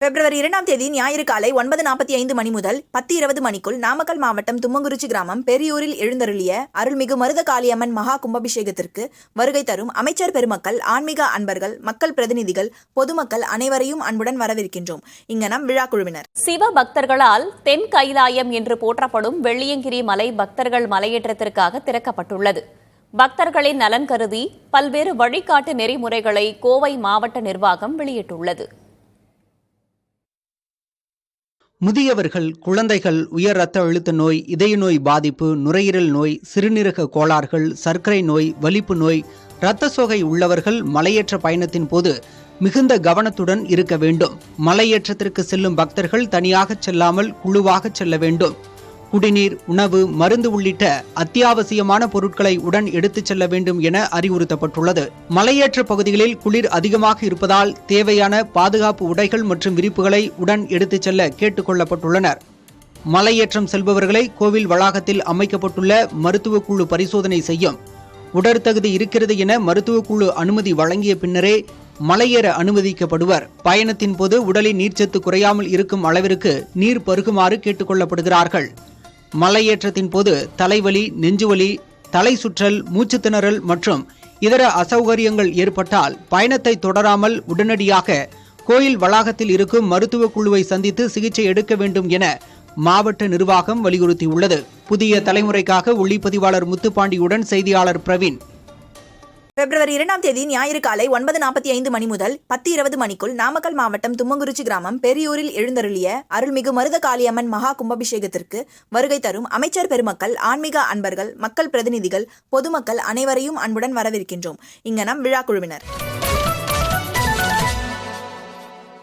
பிப்ரவரி 2ஆம் தேதி ஞாயிறு காலை 9:45 மணி முதல் 10:20 மணிக்குள் நாமக்கல் மாவட்டம் தும்மங்குறிச்சி கிராமம் பெரியூரில் எழுந்தருளிய அருள்மிகு மருத காளியம்மன் மகா கும்பாபிஷேகத்திற்கு வருகை தரும் அமைச்சர் பெருமக்கள், ஆன்மீக அன்பர்கள், மக்கள் பிரதிநிதிகள், பொதுமக்கள் அனைவரையும் அன்புடன் வரவேற்கின்றோம். இங்கனம் விழா குழுவினர். சிவ பக்தர்களால் தென் கைலாயம் என்று போற்றப்படும் வெள்ளியங்கிரி மலை பக்தர்கள் மலையேற்றத்திற்காக திறக்கப்பட்டுள்ளது. பக்தர்களின் நலன் கருதி பல்வேறு வழிகாட்டு நெறிமுறைகளை கோவை மாவட்ட நிர்வாகம் வெளியிட்டுள்ளது. முதியவர்கள், குழந்தைகள், உயர் இரத்த அழுத்த நோய், இதய நோய் பாதிப்பு, நுரையீரல் நோய், சிறுநீரக கோளாறுகள், சர்க்கரை நோய், வலிப்பு நோய், இரத்த சோகை உள்ளவர்கள் மலையேற்ற பயணத்தின் போது மிகுந்த கவனத்துடன் இருக்க வேண்டும். மலையேற்றத்திற்கு செல்லும் பக்தர்கள் தனியாக செல்லாமல் குழுவாக செல்ல வேண்டும். குடிநீர், உணவு, மருந்து உள்ளிட்ட அத்தியாவசியமான பொருட்களை உடன் எடுத்துச் செல்ல வேண்டும் என அறிவுறுத்தப்பட்டுள்ளது. மலையேற்ற பகுதிகளில் குளிர் அதிகமாக இருப்பதால் தேவையான பாதுகாப்பு உடைகள் மற்றும் விரிப்புகளை உடன் எடுத்துச் செல்ல கேட்டுக் கொள்ளப்பட்டுள்ளனர். மலையேற்றம் செல்பவர்களை கோவில் வளாகத்தில் அமைக்கப்பட்டுள்ள மருத்துவ குழு பரிசோதனை செய்யும். உடற்தகுதி இருக்கிறது என மருத்துவ குழு அனுமதி வழங்கிய பின்னரே மலையேற அனுமதிக்கப்படுவர். பயணத்தின் போது உடலின் நீர்ச்சத்து குறையாமல் இருக்கும் அளவிற்கு நீர் பருகுமாறு கேட்டுக் கொள்ளப்படுகிறார்கள். மலையேற்றத்தின் போது தலைவலி, நெஞ்சுவலி, தலை சுற்றல், மூச்சு திணறல் மற்றும் இதர அசௌகரியங்கள் ஏற்பட்டால் பயணத்தை தொடராமல் உடனடியாக கோயில் வளாகத்தில் இருக்கும் மருத்துவ குழுவை சந்தித்து சிகிச்சை எடுக்க வேண்டும் என மாவட்ட நிர்வாகம் வலியுறுத்தியுள்ளது. புதிய தலைமுறைக்காக ஒளிப்பதிவாளர் முத்துப்பாண்டியுடன் செய்தியாளர் பிரவீன். பிப்ரவரி 2ஆம் தேதி ஞாயிறு காலை 9:45 மணி முதல் 10:20 மணிக்குள் நாமக்கல் மாவட்டம் தும்மங்குறிச்சி கிராமம் பெரியூரில் எழுந்தருளிய அருள்மிகு மருத காளியம்மன் மகா கும்பாபிஷேகத்திற்கு வருகை தரும் அமைச்சர் பெருமக்கள், ஆன்மீக அன்பர்கள், மக்கள் பிரதிநிதிகள், பொதுமக்கள் அனைவரையும் அன்புடன் வரவேற்கின்றோம். இங்கனம் விழா குழுவினர்.